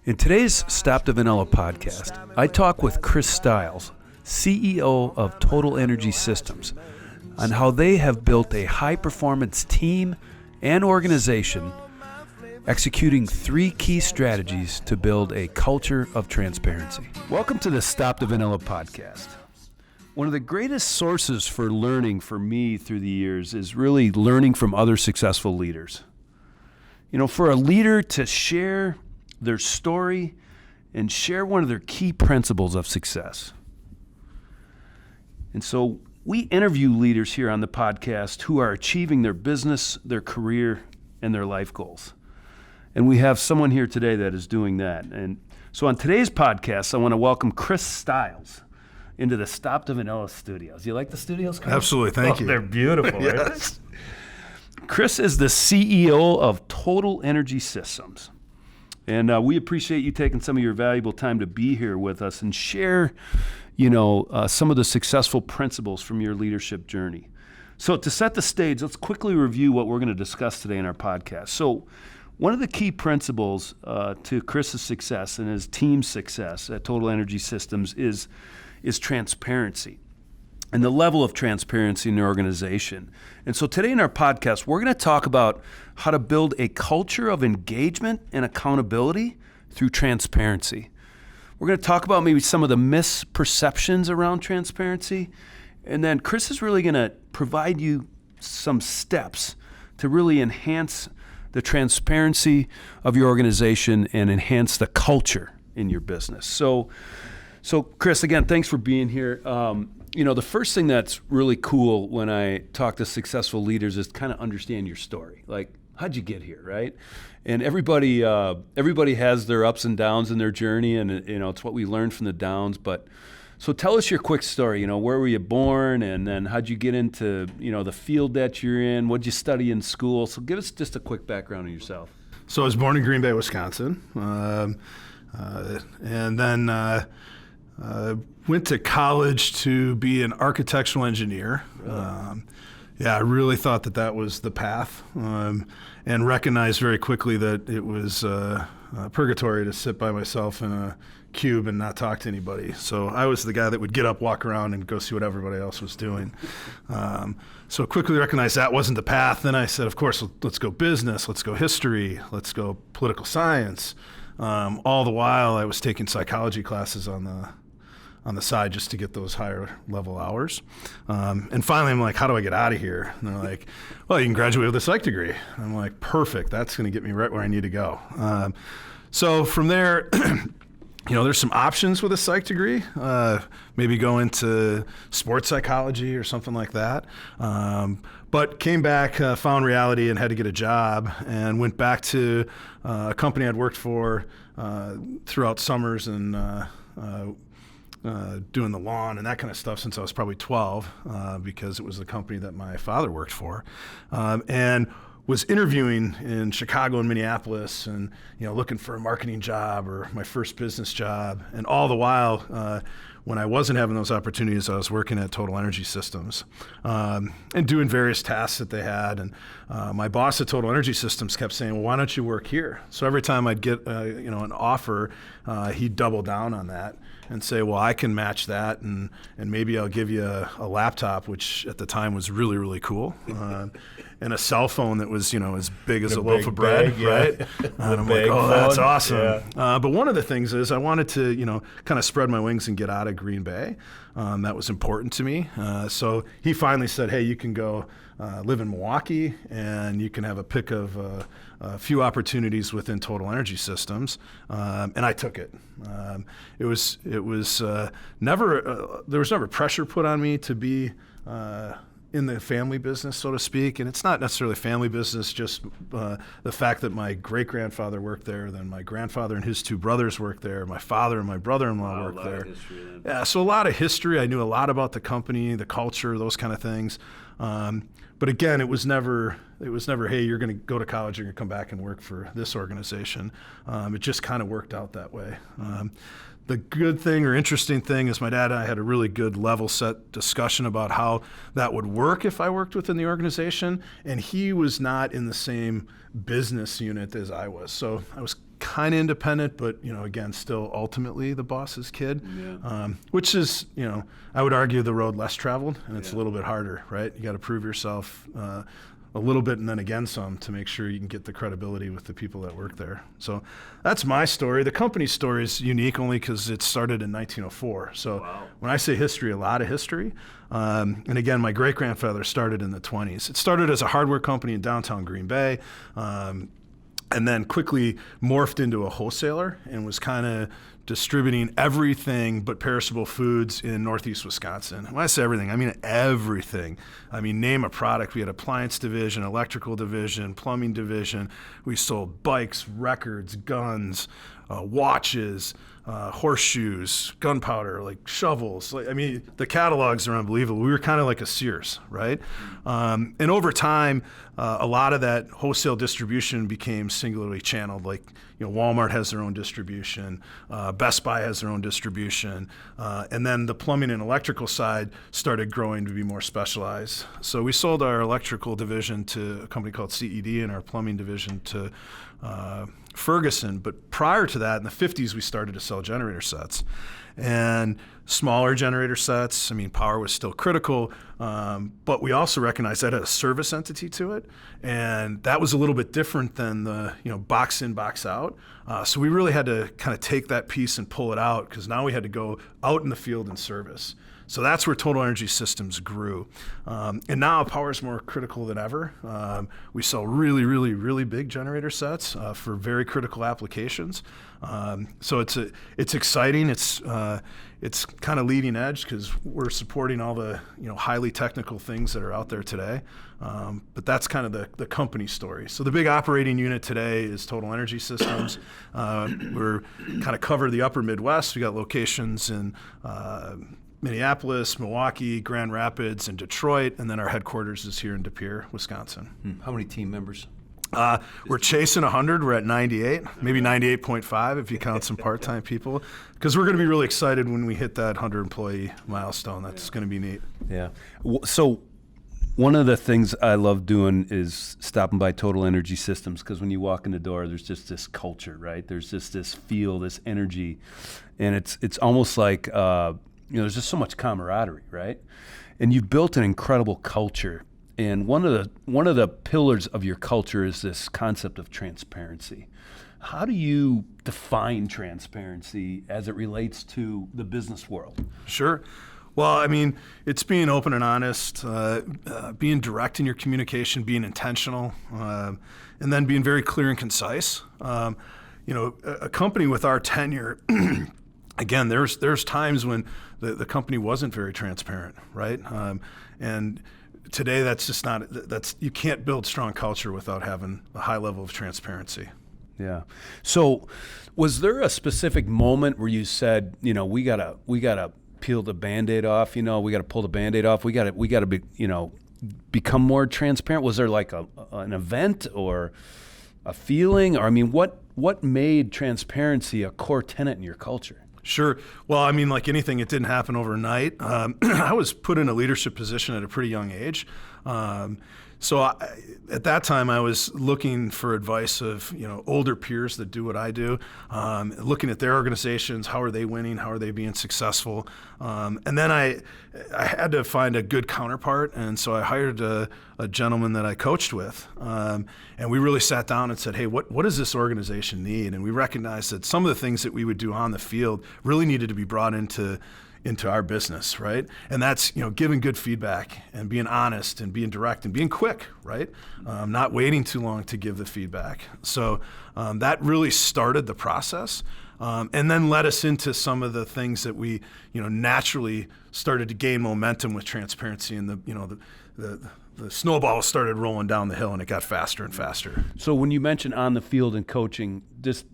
In today's Stop the Vanilla podcast, I talk with Chris Stiles, CEO of Total Energy Systems, on how they have built a high-performance team and organization executing 3 key strategies to build a culture of transparency. Welcome to the Stop the Vanilla podcast. One of the greatest sources for learning for me through the years is really learning from other successful leaders. You know, for a leader to share their story and share one of their key principles of success. And so we interview leaders here on the podcast who are achieving their business, their career, and their life goals. And we have someone here today that is doing that. And so on today's podcast, I want to welcome Chris Stiles into the Stop the Vanilla studios. You like the studios, Chris? Absolutely, thank you. They're beautiful, right? Yes. Chris is the CEO of Total Energy Systems. And we appreciate you taking some of your valuable time to be here with us and share, some of the successful principles from your leadership journey. So to set the stage, let's quickly review what we're going to discuss today in our podcast. So one of the key principles to Chris's success and his team's success at Total Energy Systems is transparency and the level of transparency in the organization. And so today in our podcast, we're going to talk about how to build a culture of engagement and accountability through transparency. We're going to talk about maybe some of the misperceptions around transparency. And then Chris is really going to provide you some steps to really enhance the transparency of your organization and enhance the culture in your business. So Chris, again, thanks for being here. The first thing that's really cool when I talk to successful leaders is kind of understand your story. Like, how'd you get here, right? And everybody has their ups and downs in their journey, and it's what we learn from the downs. But so tell us your quick story. Where were you born, and then how'd you get into the field that you're in? What'd you study in school? So give us just a quick background on yourself. So I was born in Green Bay, Wisconsin, and then went to college to be an architectural engineer. Really? I really thought that was the path, and recognized very quickly that it was purgatory to sit by myself in a cube and not talk to anybody. So I was the guy that would get up, walk around, and go see what everybody else was doing. So quickly recognized that wasn't the path. Then I said, of course, let's go business, let's go history, let's go political science. All the while I was taking psychology classes on the side just to get those higher level hours. And finally I'm like, how do I get out of here? And they're like, well, you can graduate with a psych degree. And I'm like, perfect, that's gonna get me right where I need to go. So from there, there's some options with a psych degree. Maybe go into sports psychology or something like that. But came back, found reality and had to get a job, and went back to a company I'd worked for throughout summers and doing the lawn and that kind of stuff since I was probably 12, because it was the company that my father worked for, and was interviewing in Chicago and Minneapolis, and looking for a marketing job or my first business job. And all the while, when I wasn't having those opportunities, I was working at Total Energy Systems, and doing various tasks that they had. And my boss at Total Energy Systems kept saying, well, why don't you work here? So every time I'd get an offer, he'd double down on that and say, well, I can match that, and maybe I'll give you a laptop, which at the time was really, really cool, and a cell phone that was as big as a loaf of bread, right? And I'm like, oh, that's awesome. Yeah. But one of the things is I wanted to kind of spread my wings and get out of Green Bay. That was important to me. So he finally said, hey, you can go live in Milwaukee, and you can have a pick of a few opportunities within Total Energy Systems, and I took it. It was never there was never pressure put on me to be in the family business, so to speak. And it's not necessarily family business, just the fact that my great-grandfather worked there, then my grandfather and his 2 brothers worked there, my father and my brother-in-law worked there. Yeah, so a lot of history. I knew a lot about the company, the culture, those kind of things. But again, it was never, hey, you're going to go to college, you're going to come back and work for this organization. It just kind of worked out that way. The good thing or interesting thing is my dad and I had a really good level set discussion about how that would work if I worked within the organization, and he was not in the same business unit as I was. So I was kind of independent, but, again, still ultimately the boss's kid, which is, I would argue the road less traveled, and it's a little bit harder, right? You got to prove yourself a little bit and then again some to make sure you can get the credibility with the people that work there. So that's my story. The company's story is unique only because it started in 1904. So when I say history, a lot of history. And again, my great-grandfather started in the 20s. It started as a hardware company in downtown Green Bay, and then quickly morphed into a wholesaler and was kind of distributing everything but perishable foods in Northeast Wisconsin. When I say everything, I mean everything. I mean, name a product. We had appliance division, electrical division, plumbing division. We sold bikes, records, guns, watches, horseshoes, gunpowder, like shovels. The catalogs are unbelievable. We were kind of like a Sears, right? And over time, a lot of that wholesale distribution became singularly channeled. Like, Walmart has their own distribution, Best Buy has their own distribution, and then the plumbing and electrical side started growing to be more specialized. So we sold our electrical division to a company called CED and our plumbing division to Ferguson. But prior to that, in the 50s, we started to sell generator sets. And smaller generator sets, power was still critical, but we also recognized that had a service entity to it. And that was a little bit different than the box in, box out. So we really had to kind of take that piece and pull it out, because now we had to go out in the field and service. So that's where Total Energy Systems grew. And now power is more critical than ever. We sell really, really, really big generator sets for very critical applications. So it's exciting. It's kind of leading edge because we're supporting all the highly technical things that are out there today. But that's kind of the company story. So the big operating unit today is Total Energy Systems. We're kind of cover the upper Midwest. We got locations in Minneapolis, Milwaukee, Grand Rapids, and Detroit, and then our headquarters is here in De Pere, Wisconsin. How many team members? We're chasing 100. We're at 98, maybe 98.5 if you count some part-time people, because we're going to be really excited when we hit that 100-employee milestone. That's going to be neat. Yeah. So one of the things I love doing is stopping by Total Energy Systems, because when you walk in the door, there's just this culture, right? There's just this feel, this energy, and it's almost like there's just so much camaraderie, right? And you've built an incredible culture. And one of the pillars of your culture is this concept of transparency. How do you define transparency as it relates to the business world? Sure. Well, it's being open and honest, being direct in your communication, being intentional, and then being very clear and concise. A company with our tenure, again, there's times when the company wasn't very transparent, right? And today, that's just not. You can't build strong culture without having a high level of transparency. Yeah. So, was there a specific moment where you said, we gotta peel the Band-Aid off? We gotta pull the Band-Aid off. We gotta be, become more transparent. Was there like an event or a feeling, or what made transparency a core tenet in your culture? Sure. Well, like anything, it didn't happen overnight. I was put in a leadership position at a pretty young age. At that time, I was looking for advice of older peers that do what I do, looking at their organizations. How are they winning? How are they being successful? And then I had to find a good counterpart, and so I hired a gentleman that I coached with, and we really sat down and said, hey, what does this organization need? And we recognized that some of the things that we would do on the field really needed to be brought into our business, right? And that's, giving good feedback and being honest and being direct and being quick, right? Not waiting too long to give the feedback. So that really started the process, and then led us into some of the things that we, naturally started to gain momentum with transparency, and the snowball started rolling down the hill, and it got faster and faster. So when you mention on the field and coaching, just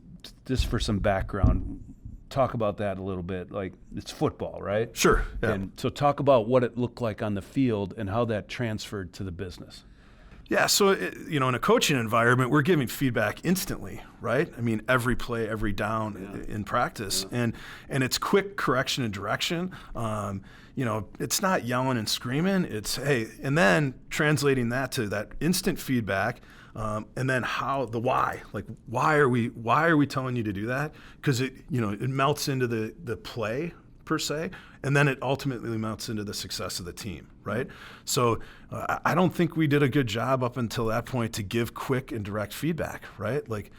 for some background, talk about that a little bit. Like, it's football, right? Sure. Yeah. And so talk about what it looked like on the field and how that transferred to the business. Yeah, so in a coaching environment, we're giving feedback instantly, right? I mean, every play, every down in practice, and it's quick correction and direction. It's not yelling and screaming. It's hey, and then translating that to that instant feedback, and then the why. Like, why are we telling you to do that? Because it melts into the play per se, and then it ultimately melts into the success of the team, right? So I don't think we did a good job up until that point to give quick and direct feedback, right? Like,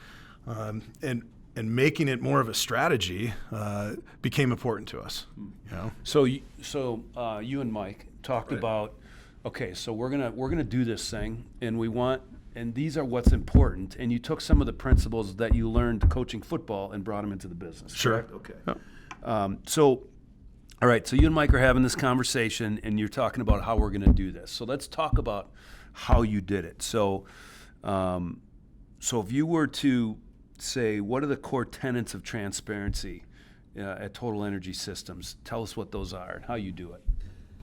and making it more of a strategy became important to us. So you and Mike talked about, okay, so we're gonna do this thing, and these are what's important. And you took some of the principles that you learned coaching football and brought them into the business. Sure. Correct? Okay. Yep. All right, so you and Mike are having this conversation, and you're talking about how we're going to do this. So let's talk about how you did it. So if you were to say, what are the core tenets of transparency at Total Energy Systems? Tell us what those are and how you do it.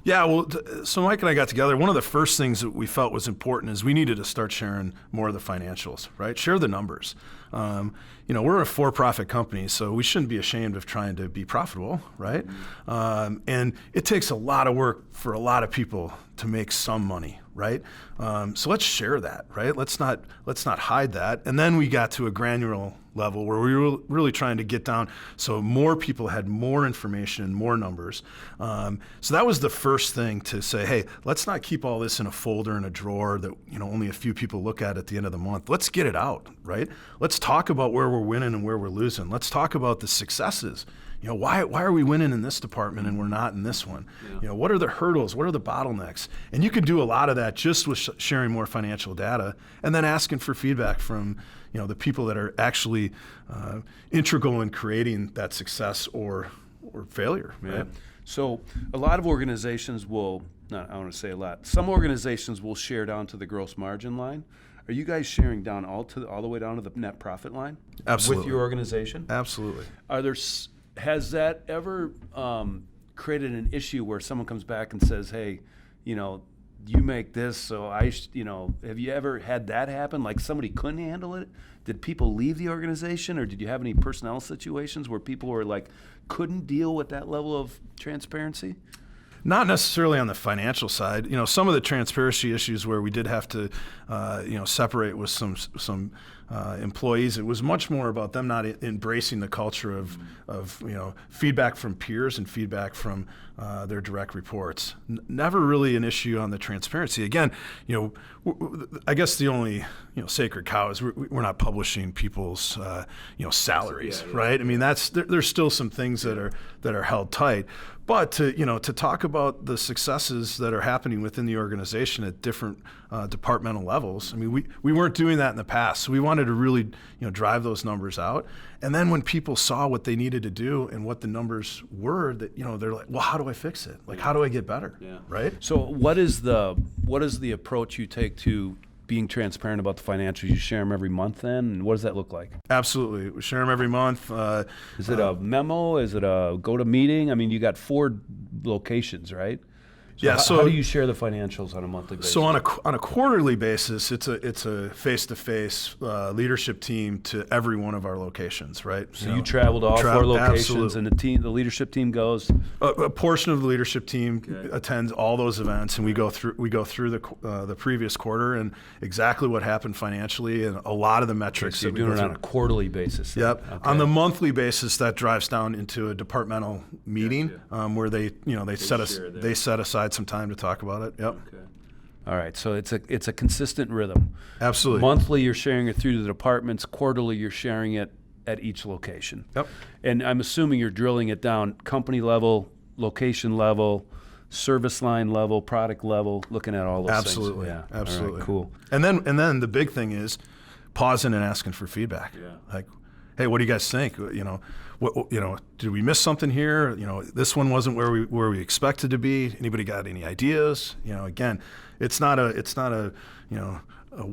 Yeah, well, so Mike and I got together. One of the first things that we felt was important is we needed to start sharing more of the financials, right? Share the numbers. We're a for-profit company, so we shouldn't be ashamed of trying to be profitable, right? And it takes a lot of work for a lot of people to make some money, right? So let's share that, right? Let's not hide that. And then we got to a granular level where we were really trying to get down so more people had more information, more numbers. So that was the first thing to say, hey, let's not keep all this in a folder in a drawer that only a few people look at the end of the month. Let's get it out, right? Let's talk about where we're winning and where we're losing. Let's talk about the successes. Why are we winning in this department and we're not in this one? Yeah. What are the hurdles? What are the bottlenecks? And you can do a lot of that just with sharing more financial data and then asking for feedback from the people that are actually integral in creating that success or failure. Yeah. Right? So a lot of organizations some organizations will share down to the gross margin line. Are you guys sharing down all the way down to the net profit line? Absolutely. With your organization? Absolutely. Has that ever created an issue where someone comes back and says, hey, you make this, so have you ever had that happen? Like somebody couldn't handle it? Did people leave the organization, or did you have any personnel situations where people were like, couldn't deal with that level of transparency? Not necessarily on the financial side. Some of the transparency issues where we did have to, separate with some employees. It was much more about them not embracing the culture of feedback from peers and feedback from their direct reports. Never really an issue on the transparency. Again, I guess the only sacred cow is we're not publishing people's salaries, right? I mean, there's still some things that are held tight. But to talk about the successes that are happening within the organization at different departmental levels, I mean, we weren't doing that in the past. So we wanted to really drive those numbers out. And then when people saw what they needed to do and what the numbers were, that they're like, well, how do I fix it? Like, how do I get better? Yeah. Right. So what is the approach you take to being transparent about the financials? You share them every month then? And what does that look like? Absolutely. We share them every month. Is it a memo? Is it a go-to-meeting? I mean, you got 4 locations, right? So how do you share the financials on a monthly basis? So on a quarterly basis, it's a face-to-face leadership team to every one of our locations, right? So you travel to all 4 locations, absolutely. And the leadership team goes. A portion of the leadership team attends all those events, and we go through the previous quarter and exactly what happened financially and a lot of the metrics. So you're doing it on a quarterly basis. Yep. Okay. On the monthly basis, that drives down into a departmental meeting where they set aside some time to talk about it. Yep. Okay. All right. So it's a consistent rhythm. Absolutely. Monthly, you're sharing it through the departments. Quarterly, you're sharing it at each location. Yep. And I'm assuming you're drilling it down company level, location level, service line level, product level, looking at all those Absolutely. things. Yeah. Absolutely. Right, cool. And then the big thing is pausing and asking for feedback. Yeah. Like, hey, what do you guys think? Did we miss something here? This one wasn't where we expected to be. Anybody got any ideas? Again, it's not a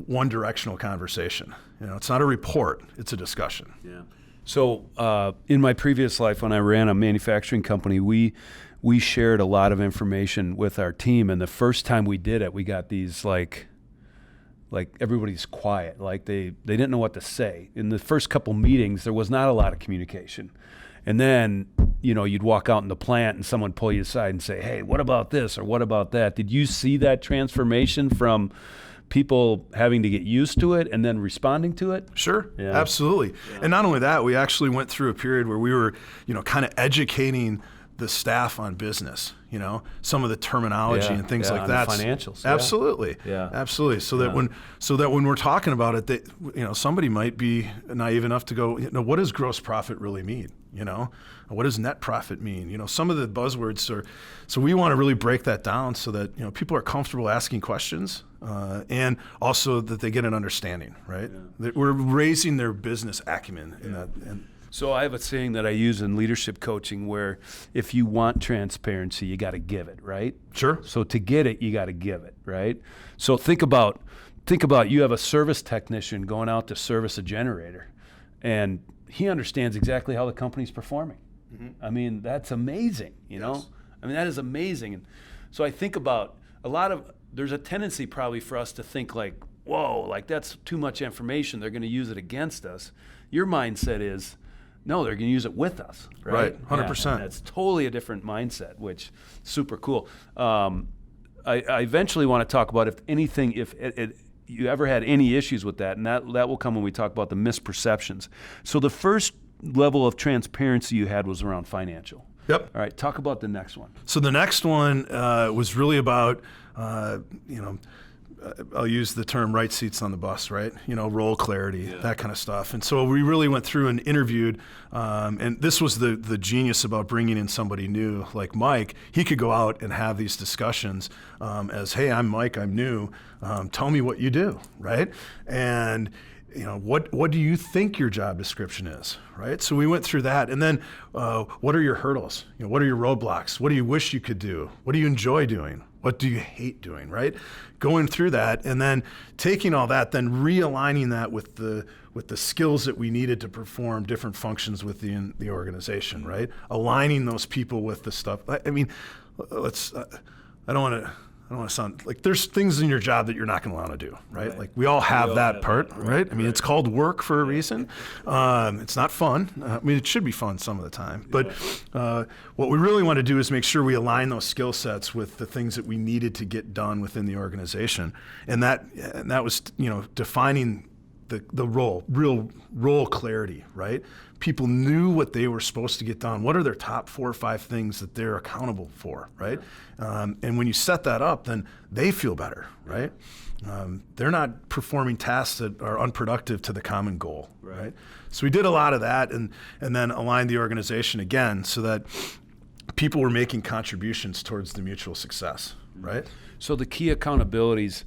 one directional conversation. It's not a report. It's a discussion. Yeah. So in my previous life, when I ran a manufacturing company, we shared a lot of information with our team. And the first time we did it, we got these like everybody's quiet, like they didn't know what to say. In the first couple meetings, there was not a lot of communication. And then, you'd walk out in the plant and someone pull you aside and say, hey, what about this or what about that? Did you see that transformation from people having to get used to it and then responding to it? Sure, Yeah. absolutely. Yeah. And not only that, we actually went through a period where we were, kind of educating the staff on business, some of the terminology and things like that. The financials. Absolutely. Yeah. Absolutely. So that when we're talking about it, that, somebody might be naive enough to go, what does gross profit really mean? What does net profit mean? Some of the buzzwords are, so we want to really break that down so that, people are comfortable asking questions and also that they get an understanding, right? Yeah. That we're raising their business acumen in that. So I have a saying that I use in leadership coaching where if you want transparency, you got to give it, right? Sure. So to get it, you got to give it, right? So think about you have a service technician going out to service a generator, and he understands exactly how the company's performing. Mm-hmm. I mean, that's amazing, Yes. I mean, that is amazing. And so I think about there's a tendency probably for us to think like, whoa, like that's too much information. They're going to use it against us. Your mindset is, no, they're going to use it with us, right? Right, 100%. Yeah, that's totally a different mindset, which is super cool. I eventually want to talk about if you ever had any issues with that, and that will come when we talk about the misperceptions. So the first level of transparency you had was around financial. Yep. All right, talk about the next one. So the next one was really about, I'll use the term right seats on the bus, right? Role clarity, that kind of stuff. And so we really went through and interviewed, and this was the genius about bringing in somebody new like Mike. He could go out and have these discussions as, hey, I'm Mike, I'm new. Tell me what you do, right? And what do you think your job description is, right? So we went through that, and then what are your hurdles? What are your roadblocks? What do you wish you could do? What do you enjoy doing? What do you hate doing, right? Going through that, and then taking all that, then realigning that with the skills that we needed to perform different functions within the organization, right? Aligning those people with the stuff. I mean, I don't want to sound like there's things in your job that you're not going to want to do, right? Like we all have that part, right? I mean, it's called work for a reason. It's not fun. I mean, it should be fun some of the time. But what we really want to do is make sure we align those skill sets with the things that we needed to get done within the organization. And that was, defining the real role clarity, right? People knew what they were supposed to get done. What are their top 4 or 5 things that they're accountable for, right? And when you set that up, then they feel better, right? They're not performing tasks that are unproductive to the common goal, right? So we did a lot of that and then aligned the organization again so that people were making contributions towards the mutual success, right? So the key accountabilities,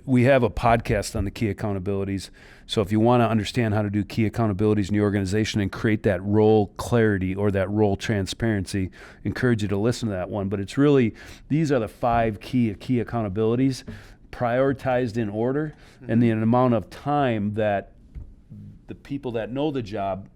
we have a podcast on the key accountabilities. So if you want to understand how to do key accountabilities in your organization and create that role clarity or that role transparency, encourage you to listen to that one. But it's really, these are the 5 key accountabilities prioritized in order, and the amount of time that the people that know the job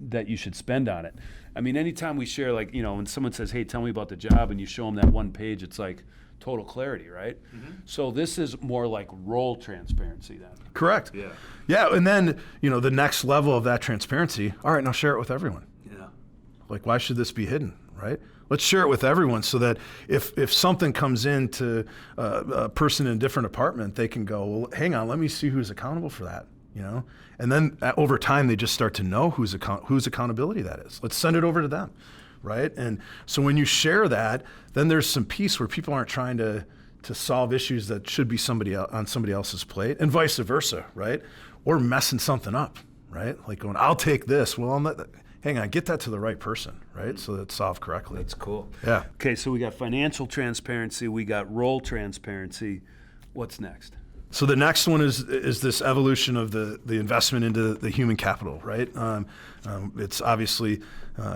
that you should spend on it. I mean, anytime we share, like, when someone says, hey, tell me about the job, and you show them that one page, it's like total clarity, right? Mm-hmm. So this is more like role transparency then. Correct. Yeah, and then, the next level of that transparency, all right, now share it with everyone. Yeah. Like, why should this be hidden, right? Let's share it with everyone so that if something comes into a person in a different department, they can go, well, hang on, let me see who's accountable for that, And then over time, they just start to know whose accountability that is. Let's send it over to them, right? And so when you share that, then there's some peace where people aren't trying to solve issues that should be on somebody else's plate, and vice versa, right? Or messing something up, right? Like going, I'll take this. Well, hang on, get that to the right person, right? So that it's solved correctly. That's cool. Yeah. Okay, so we got financial transparency, we got role transparency. What's next? So the next one is this evolution of the investment into the human capital, right? It's obviously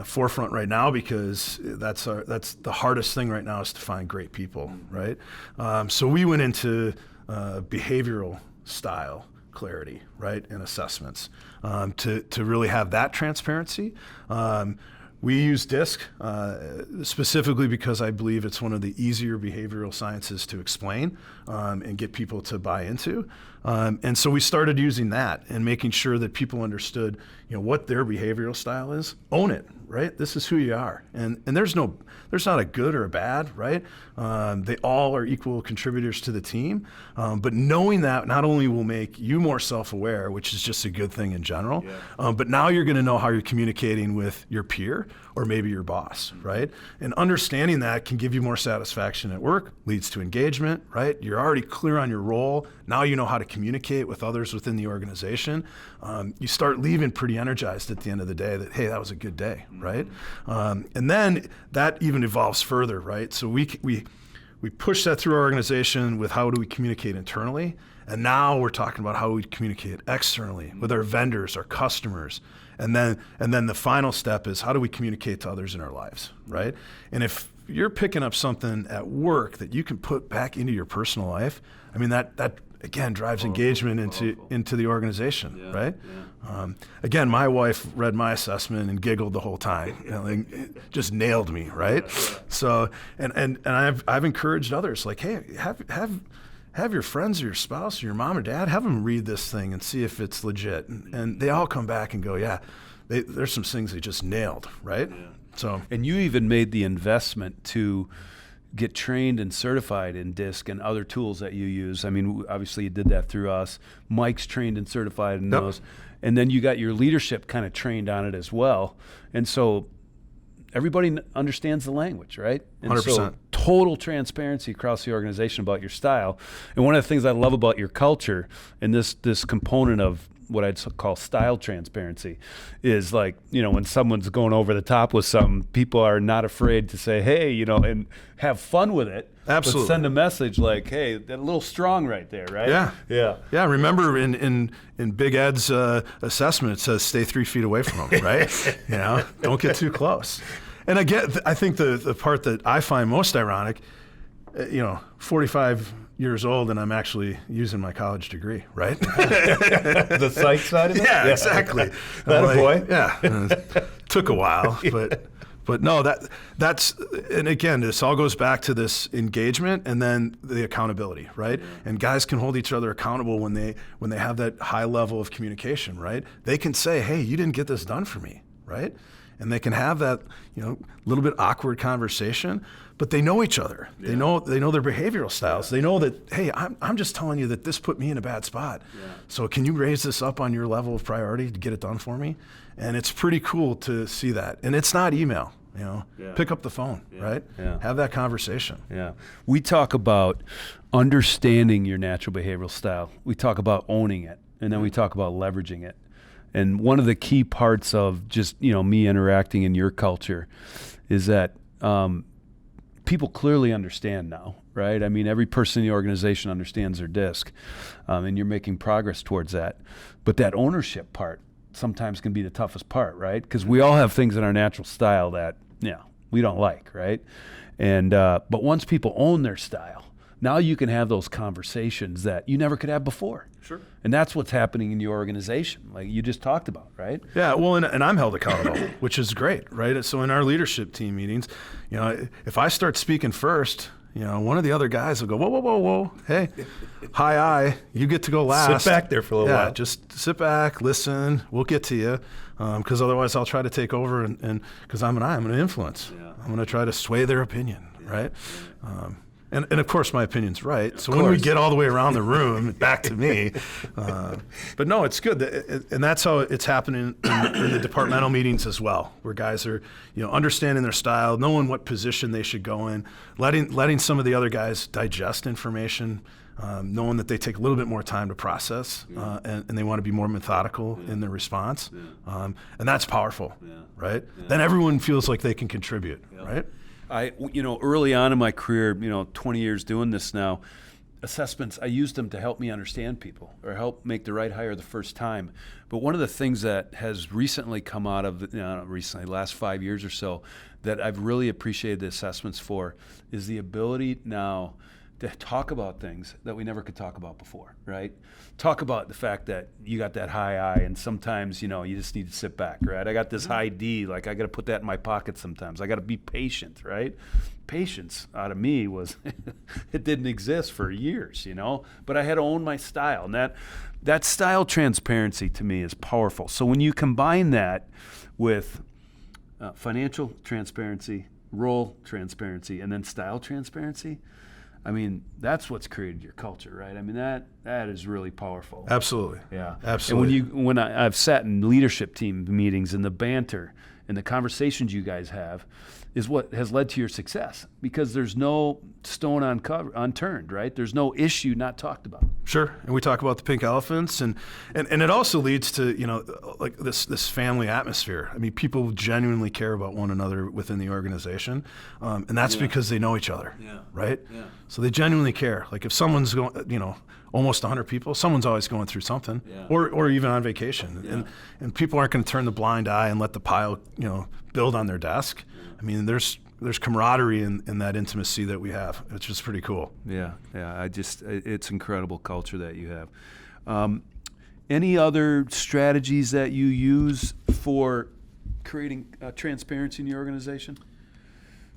forefront right now because that's the hardest thing right now is to find great people, right? So we went into behavioral style clarity, right, and assessments to really have that transparency. We use DISC specifically because I believe it's one of the easier behavioral sciences to explain and get people to buy into. And so we started using that and making sure that people understood, what their behavioral style is. Own it, right? This is who you are. And there's not a good or a bad, right? They all are equal contributors to the team. But knowing that not only will make you more self-aware, which is just a good thing in general, but now you're going to know how you're communicating with your peer or maybe your boss, right? And understanding that can give you more satisfaction at work, leads to engagement, right? You're already clear on your role. Now you know how to communicate with others within the organization. You start leaving pretty energized at the end of the day that, hey, that was a good day, right? And then that even evolves further, right? So we push that through our organization with how do we communicate internally, and now we're talking about how we communicate externally with our vendors, our customers, and then the final step is how do we communicate to others in our lives, right? And if you're picking up something at work that you can put back into your personal life, I mean that again drives engagement into the organization, right? Yeah. Again, my wife read my assessment and giggled the whole time. It just nailed me, right? So and I've encouraged others like, hey, have your friends or your spouse or your mom or dad have them read this thing and see if it's legit. And they all come back and go, yeah, there's some things they just nailed, right? Yeah. So and you even made the investment to get trained and certified in DISC and other tools that you use. I mean, obviously you did that through us. Mike's trained and certified in those. And then you got your leadership kind of trained on it as well. And so everybody understands the language, right? And 100%. So total transparency across the organization about your style. And one of the things I love about your culture and this component of what I'd call style transparency is like, when someone's going over the top with something, people are not afraid to say, hey, and have fun with it. Absolutely. But send a message like, hey, that a little strong right there, right? Yeah. Yeah. Yeah. Remember in Big Ed's assessment, it says stay 3 feet away from him, right? Don't get too close. And again, I think the part that I find most ironic, 45 years old and I'm actually using my college degree, right? The psych side of it? Yeah, exactly. That a boy? Yeah. Took a while, but no, that's and again, this all goes back to this engagement and then the accountability, right? Yeah. And guys can hold each other accountable when they have that high level of communication, right? They can say, hey, you didn't get this done for me, right? And they can have that, little bit awkward conversation, but they know each other. Yeah. They know their behavioral styles. Yeah. They know that, hey, I'm just telling you that this put me in a bad spot. Yeah. So can you raise this up on your level of priority to get it done for me? And it's pretty cool to see that. And it's not email, Pick up the phone, right? Yeah. Have that conversation. Yeah. We talk about understanding your natural behavioral style. We talk about owning it, and then we talk about leveraging it. And one of the key parts of just, me interacting in your culture is that people clearly understand now, right? I mean, every person in the organization understands their DISC, and you're making progress towards that. But that ownership part sometimes can be the toughest part, right? Because we all have things in our natural style that, we don't like, right? And but once people own their style, now you can have those conversations that you never could have before. Sure. And that's what's happening in your organization, like you just talked about, right? Yeah, well, and I'm held accountable, which is great, right? So in our leadership team meetings, if I start speaking first, one of the other guys will go, whoa, hey, hi, you get to go last. Sit back there for a little while. Just sit back, listen, we'll get to you, because otherwise I'll try to take over, and because I'm going to influence. Yeah. I'm going to try to sway their opinion, right? Yeah. And of course, my opinion's right. So when we get all the way around the room, back to me. But no, it's good. And that's how it's happening in the departmental meetings as well, where guys are, understanding their style, knowing what position they should go in, letting some of the other guys digest information, knowing that they take a little bit more time to process, and they want to be more methodical in their response. Yeah. And that's powerful, right? Yeah. Then everyone feels like they can contribute, right? Early on in my career, 20 years doing this now, assessments, I used them to help me understand people or help make the right hire the first time. But one of the things that has recently come out of, last 5 years or so, that I've really appreciated the assessments for is the ability now to talk about things that we never could talk about before, right? Talk about the fact that you got that high I, and sometimes, you know, you just need to sit back, right? I got this high D, like I got to put that in my pocket sometimes. I got to be patient, right? Patience out of me was, it didn't exist for years, you know, but I had to own my style. And that style transparency to me is powerful. So when you combine that with financial transparency, role transparency, and then style transparency, I mean, that's what's created your culture, right? I mean, that is really powerful. Absolutely. Yeah. Absolutely. And when I've sat in leadership team meetings, and the banter and the conversations you guys have is what has led to your success, because there's no stone unturned, right? There's no issue not talked about. Sure. And we talk about the pink elephants, and it also leads to, you know, like this family atmosphere. I mean, people genuinely care about one another within the organization. And that's because they know each other, right? Yeah. So they genuinely care. Like if someone's going, you know, almost 100 people, someone's always going through something, or even on vacation. And people aren't going to turn the blind eye and let the pile, you know, build on their desk. I mean, there's camaraderie in that intimacy that we have, which is pretty cool. Yeah. It's incredible culture that you have. Any other strategies that you use for creating transparency in your organization?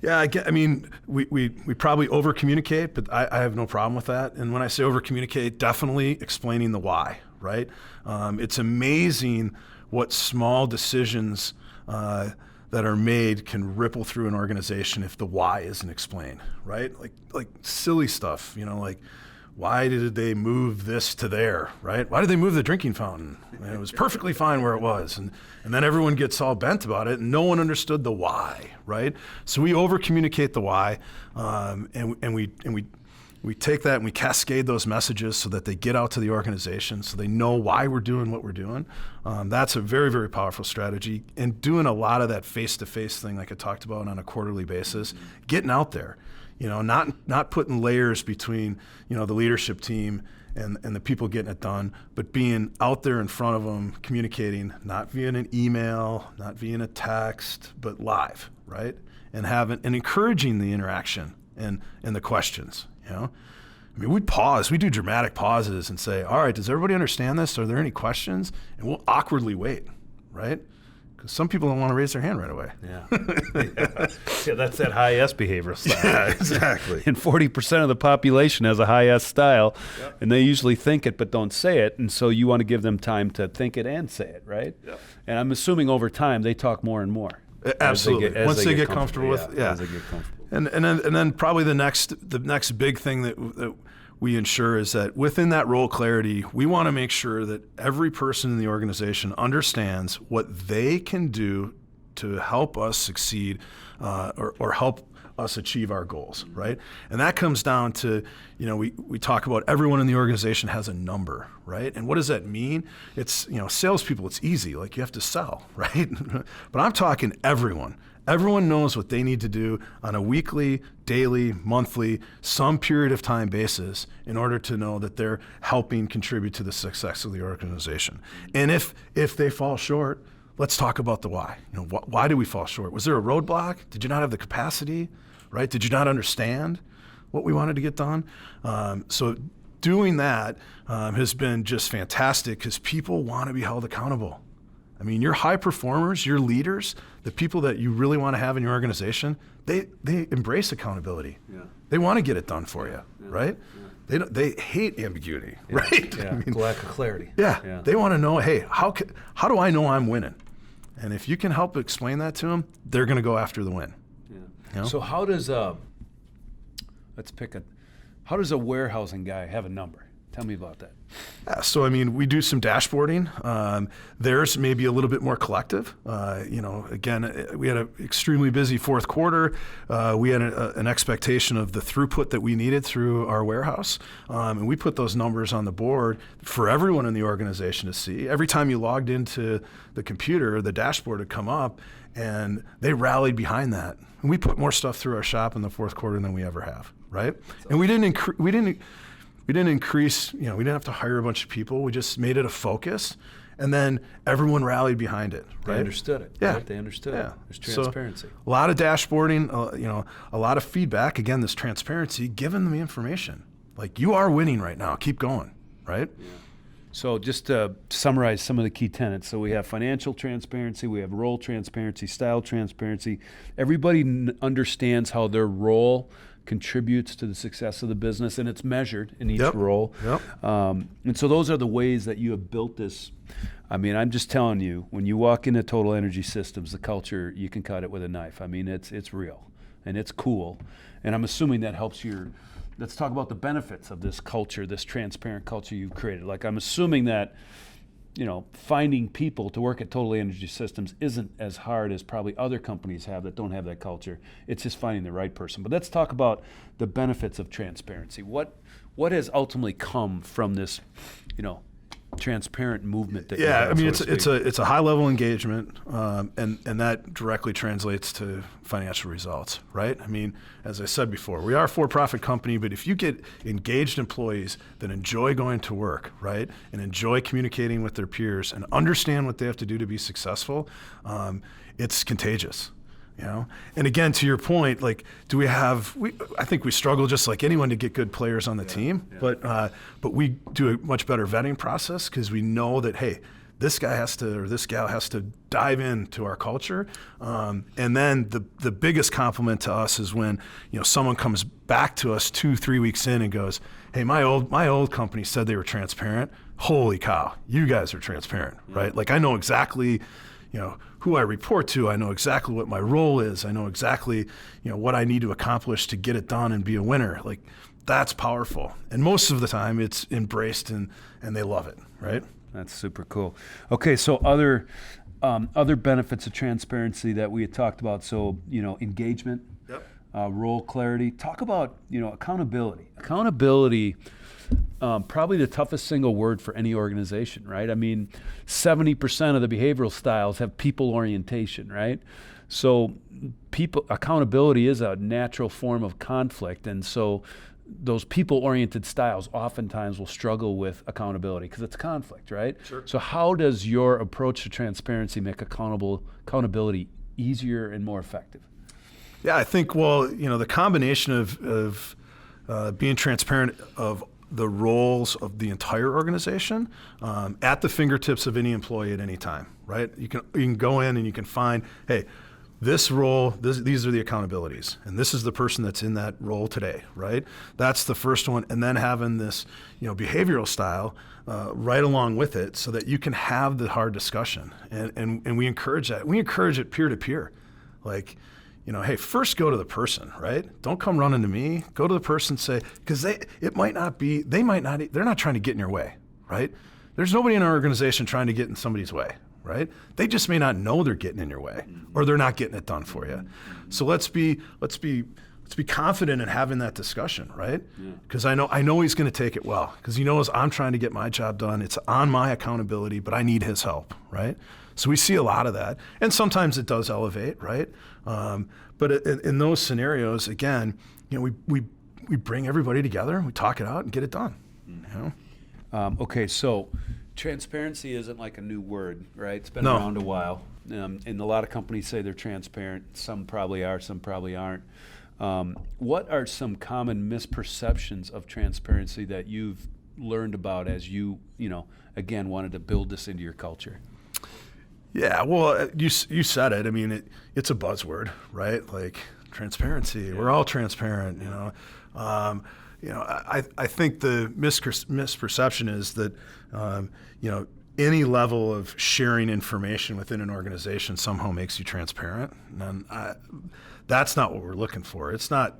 Yeah, I mean, we probably over-communicate, but I have no problem with that. And when I say over-communicate, definitely explaining the why, right? It's amazing what small decisions that are made can ripple through an organization if the why isn't explained, right? Like silly stuff, you know, like why did they move this to there, right? Why did they move the drinking fountain? And it was perfectly fine where it was. And then everyone gets all bent about it, and no one understood the why, right? So we over-communicate the why, and we take that and we cascade those messages so that they get out to the organization, so they know why we're doing what we're doing. That's a very, very powerful strategy. And doing a lot of that face-to-face thing like I talked about on a quarterly basis, getting out there, you know, not putting layers between, you know, the leadership team and the people getting it done, but being out there in front of them, communicating, not via an email, not via a text, but live, right? And encouraging the interaction and the questions. You know, I mean, we do dramatic pauses and say, all right, does everybody understand this? Are there any questions? And we'll awkwardly wait, right? Because some people don't want to raise their hand right away. Yeah, that's that high S behavioral style. Yeah, exactly. And 40% of the population has a high S style, and they usually think it but don't say it. And so you want to give them time to think it and say it, right? Yep. And I'm assuming over time they talk more and more. Absolutely. Once they get comfortable with it. As they get comfortable. And then probably the next big thing that we ensure is that within that role clarity, we want to make sure that every person in the organization understands what they can do to help us succeed or help us achieve our goals, right? And that comes down to, you know, we talk about everyone in the organization has a number, right? And what does that mean? It's, you know, salespeople, it's easy, like you have to sell, right? But I'm talking everyone. Everyone knows what they need to do on a weekly, daily, monthly, some period of time basis in order to know that they're helping contribute to the success of the organization. And if they fall short, let's talk about the why. You know, why did we fall short? Was there a roadblock? Did you not have the capacity? Right? Did you not understand what we wanted to get done? So doing that has been just fantastic because people want to be held accountable. I mean, your high performers, your leaders, the people that you really want to have in your organization, they embrace accountability. Yeah. They want to get it done for you, right? Yeah. They hate ambiguity, right? Yeah. I mean, lack of clarity. Yeah. They want to know, hey, how do I know I'm winning? And if you can help explain that to them, they're going to go after the win. Yeah. You know? So how does how does a warehousing guy have a number? Tell me about that. Yeah, so I mean, we do some dashboarding. Theirs may be a little bit more collective. You know, again, we had an extremely busy fourth quarter. We had an expectation of the throughput that we needed through our warehouse, and we put those numbers on the board for everyone in the organization to see. Every time you logged into the computer, the dashboard would come up, and they rallied behind that. And we put more stuff through our shop in the fourth quarter than we ever have, right? And we didn't increase, you know, we didn't have to hire a bunch of people. We just made it a focus. And then everyone rallied behind it, They right? understood it. Yeah. Right? They understood Yeah. it. There's transparency. So, a lot of dashboarding, a lot of feedback. Again, this transparency, giving them the information. Like, you are winning right now. Keep going, right? Yeah. So just to summarize some of the key tenets. So we have financial transparency, we have role transparency, style transparency. Everybody understands how their role contributes to the success of the business, and it's measured in each role. Yep. And so those are the ways that you have built this. I mean, I'm just telling you, when you walk into Total Energy Systems, the culture, you can cut it with a knife. I mean, it's real, and it's cool. And I'm assuming that helps your... Let's talk about the benefits of this culture, this transparent culture you've created. Like, I'm assuming that, finding people to work at Total Energy Systems isn't as hard as probably other companies have that don't have that culture. It's just finding the right person. But let's talk about the benefits of transparency. What has ultimately come from this, transparent movement that you have, I mean, so to speak? it's a high level engagement, and that directly translates to financial results, right? I mean, as I said before, we are a for-profit company, but if you get engaged employees that enjoy going to work, right, and enjoy communicating with their peers and understand what they have to do to be successful, it's contagious. And again, to your point, like, I think we struggle just like anyone to get good players on the team, but we do a much better vetting process because we know that, hey, this guy has to, or this gal has to dive into our culture. And then the biggest compliment to us is when, someone comes back to us 2-3 weeks in and goes, hey, my old company said they were transparent. Holy cow, you guys are transparent, right? Like, I know exactly, who I report to. I know exactly what my role is. I know exactly, what I need to accomplish to get it done and be a winner. Like, that's powerful. And most of the time it's embraced and they love it, right? That's super cool. Okay, so other benefits of transparency that we had talked about. So, engagement, role clarity. Talk about, accountability. Accountability, probably the toughest single word for any organization, right? I mean, 70% of the behavioral styles have people orientation, right? So accountability is a natural form of conflict, and so those people-oriented styles oftentimes will struggle with accountability because it's conflict, right? Sure. So how does your approach to transparency make accountability easier and more effective? Yeah, I think, the combination of being transparent of the roles of the entire organization at the fingertips of any employee at any time, right? You can go in and you can find, hey, this role, these are the accountabilities, and this is the person that's in that role today, right? That's the first one, and then having this, behavioral style right along with it, so that you can have the hard discussion, and we encourage that. We encourage it peer to peer, like, hey, first go to the person, right? Don't come running to me. Go to the person, say, because they're not trying to get in your way, right? There's nobody in our organization trying to get in somebody's way, right? They just may not know they're getting in your way, or they're not getting it done for you. So let's be confident in having that discussion, right? Because I know he's going to take it well, because he knows I'm trying to get my job done. It's on my accountability, but I need his help, right? So we see a lot of that, and sometimes it does elevate, right? But in those scenarios, again, we bring everybody together, we talk it out, and get it done. Okay, so transparency isn't like a new word, right? It's been around a while, and a lot of companies say they're transparent. Some probably are, some probably aren't. What are some common misperceptions of transparency that you've learned about as you again wanted to build this into your culture? Yeah, well, you said it. I mean, it's a buzzword, right? Like, transparency. We're all transparent, I think the misperception is that, any level of sharing information within an organization somehow makes you transparent. And that's not what we're looking for. It's not.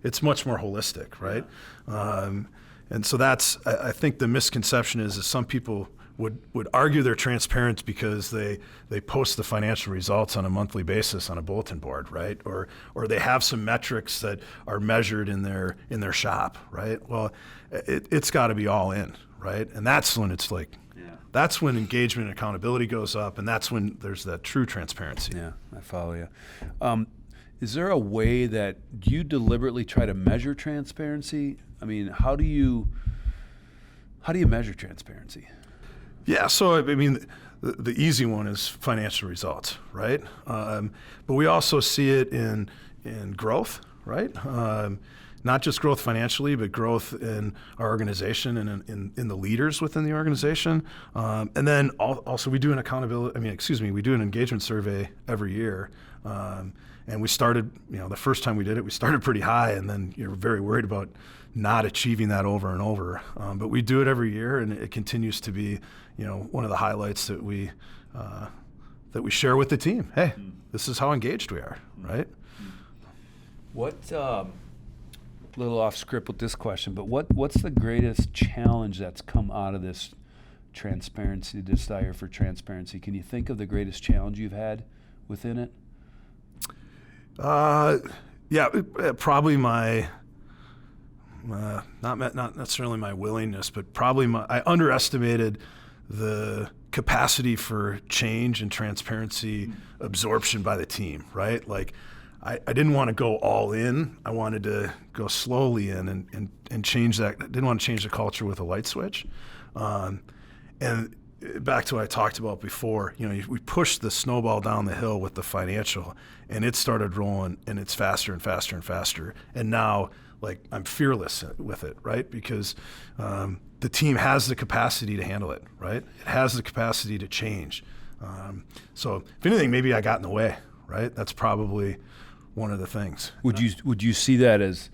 It's much more holistic, right? And so I think the misconception is some people would argue they're transparent because they post the financial results on a monthly basis on a bulletin board, right? Or they have some metrics that are measured in their shop, right? Well, it's got to be all in, right? And that's when it's like, that's when engagement and accountability goes up, and that's when there's that true transparency. Yeah, I follow you. Is there a way that you deliberately try to measure transparency? I mean, how do you measure transparency? Yeah, so I mean, the easy one is financial results, right? But we also see it in growth, right? Not just growth financially, but growth in our organization and in the leaders within the organization. And then also we do an we do an engagement survey every year. And we started, the first time we did it, we started pretty high, and then you're very worried about not achieving that over and over. But we do it every year, and it continues to be, one of the highlights that we share with the team. Hey, this is how engaged we are, right? What, a little off script with this question, but what's the greatest challenge that's come out of this transparency, desire for transparency? Can you think of the greatest challenge you've had within it? Probably my, not necessarily my willingness, but probably I underestimated the capacity for change and transparency absorption by the team, right? Like, I didn't want to go all in. I wanted to go slowly in and change that. I didn't want to change the culture with a light switch. And back to what I talked about before, we pushed the snowball down the hill with the financial, and it started rolling, and it's faster and faster and faster. And now, like, I'm fearless with it, right? Because the team has the capacity to handle it, right? It has the capacity to change. So if anything, maybe I got in the way, right? That's probably one of the things. Would you see that as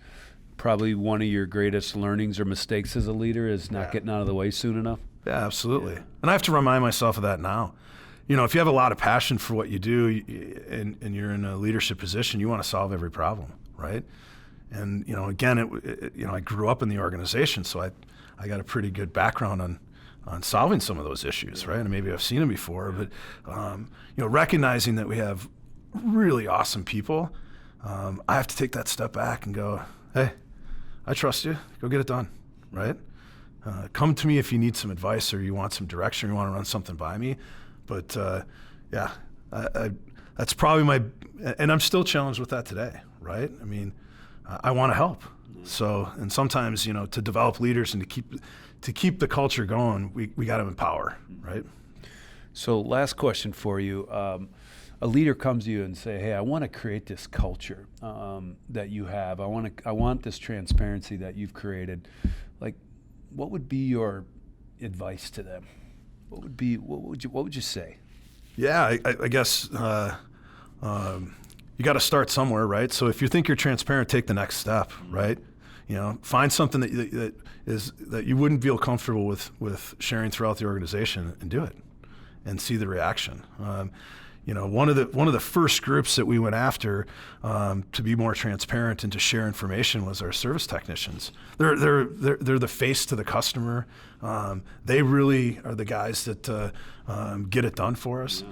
probably one of your greatest learnings or mistakes as a leader, is not getting out of the way soon enough? Yeah, absolutely. Yeah. And I have to remind myself of that now. If you have a lot of passion for what you do and you're in a leadership position, you want to solve every problem, right? And, again, I grew up in the organization, so I got a pretty good background on solving some of those issues, right? And maybe I've seen them before, but, recognizing that we have really awesome people, I have to take that step back and go, hey, I trust you. Go get it done, right? Come to me if you need some advice or you want some direction or you want to run something by me. But that's probably and I'm still challenged with that today, right? I mean, I want to help. So, and sometimes, to develop leaders and to keep the culture going, we got to empower, right? So last question for you. A leader comes to you and say, hey, I want to create this culture that you have. I want this transparency that you've created. Like, what would be your advice to them? What would you say? Yeah, I guess you got to start somewhere, right? So if you think you're transparent, take the next step, right? Find something that you wouldn't feel comfortable with sharing throughout the organization, and do it, and see the reaction. One of the first groups that we went after to be more transparent and to share information was our service technicians. They're the face to the customer. They really are the guys that get it done for us.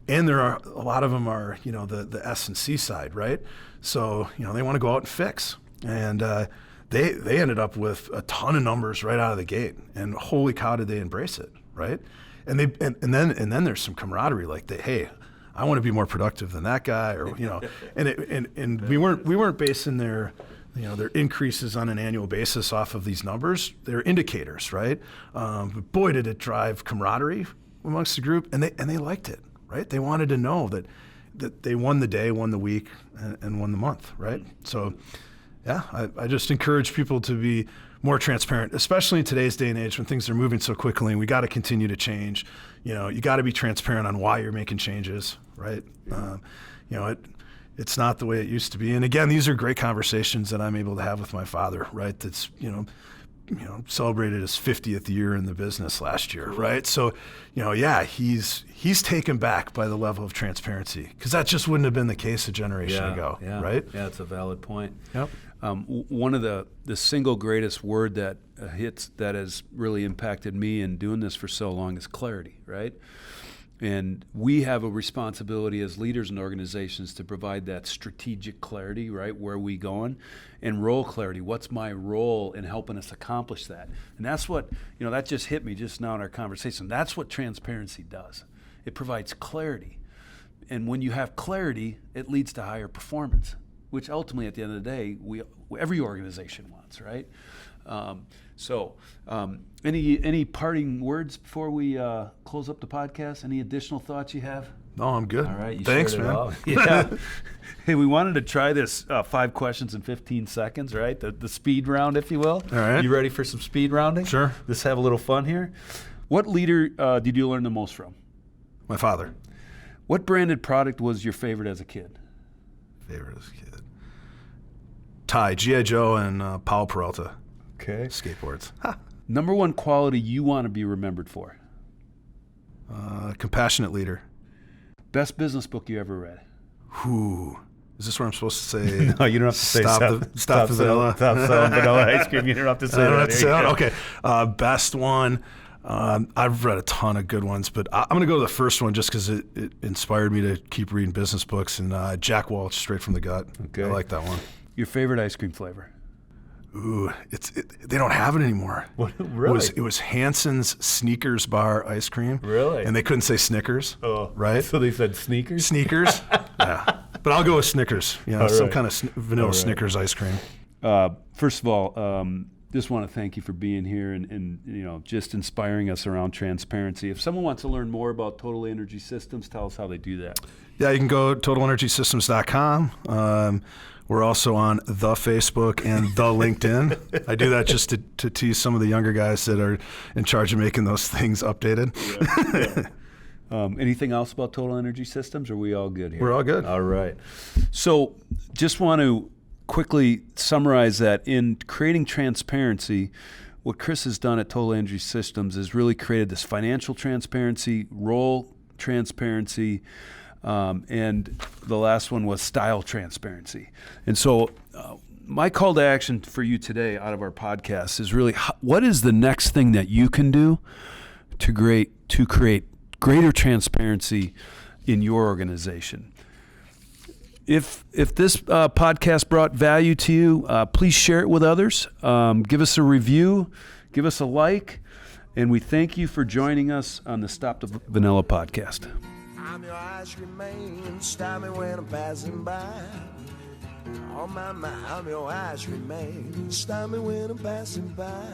And there are a lot of them are the S&C side, right? So they want to go out and fix, and they ended up with a ton of numbers right out of the gate, and holy cow, did they embrace it, right? And then there's some camaraderie, like hey, I want to be more productive than that guy, or and we weren't basing their increases on an annual basis off of these numbers. They're indicators, right? But boy, did it drive camaraderie amongst the group, and they liked it, right? They wanted to know that they won the day, won the week, and won the month, right? So, yeah, I just encourage people to be more transparent, especially in today's day and age when things are moving so quickly, and we got to continue to change. You got to be transparent on why you're making changes, right? It's not the way it used to be. And again, these are great conversations that I'm able to have with my father, right? That's, celebrated his 50th year in the business last year, right? So, he's taken back by the level of transparency, because that just wouldn't have been the case a generation ago, right? Yeah, it's a valid point. Yep. One of the single greatest word that that has really impacted me in doing this for so long is clarity, right? And we have a responsibility as leaders in organizations to provide that strategic clarity, right? Where are we going? And role clarity. What's my role in helping us accomplish that? And that's what, that just hit me just now in our conversation. That's what transparency does. It provides clarity. And when you have clarity, it leads to higher performance, which ultimately at the end of the day, every organization wants, right? Any parting words before we close up the podcast? Any additional thoughts you have? No, I'm good. All right. Thanks, man. Yeah. Hey, we wanted to try this 5 questions in 15 seconds, right? The speed round, if you will. All right. You ready for some speed rounding? Sure. Let's have a little fun here. What leader did you learn the most from? My father. What branded product was your favorite as a kid? Favorite as a kid. Ty, G.I. Joe, and Powell Peralta. Okay. Skateboards. Number one quality you want to be remembered for? Compassionate leader. Best business book you ever read? Whew. Is this where I'm supposed to say? No, you don't have to say stop the vanilla. Stop selling vanilla ice cream. You don't have to say that. Okay. Best one. I've read a ton of good ones, but I'm going to go to the first one just because it inspired me to keep reading business books. And Jack Welch, Straight from the Gut. Okay. I like that one. Your favorite ice cream flavor? Ooh, they don't have it anymore. What, really? It was Hanson's Sneakers Bar ice cream. Really? And they couldn't say Snickers. Oh, right? So they said sneakers? Sneakers. Yeah. But I'll go with Snickers. You know, some right. kind of vanilla Snickers ice cream. First of all, just want to thank you for being here and just inspiring us around transparency. If someone wants to learn more about Total Energy Systems, tell us how they do that. Yeah, you can go to totalenergysystems.com. We're also on the Facebook and the LinkedIn. I do that just to tease some of the younger guys that are in charge of making those things updated. Yeah. Anything else about Total Energy Systems? Or are we all good here? We're all good. All right. So just want to quickly summarize that in creating transparency, what Chris has done at Total Energy Systems is really created this financial transparency, role transparency, and the last one was style transparency. And so my call to action for you today out of our podcast is really what is the next thing that you can do to create greater transparency in your organization? If this podcast brought value to you, please share it with others. Give us a review, give us a like, and we thank you for joining us on the Stop the Vanilla podcast. I'm your ice cream man, stop me when I'm passing by. Oh my, I'm your ice cream man, stop me when I'm passing by.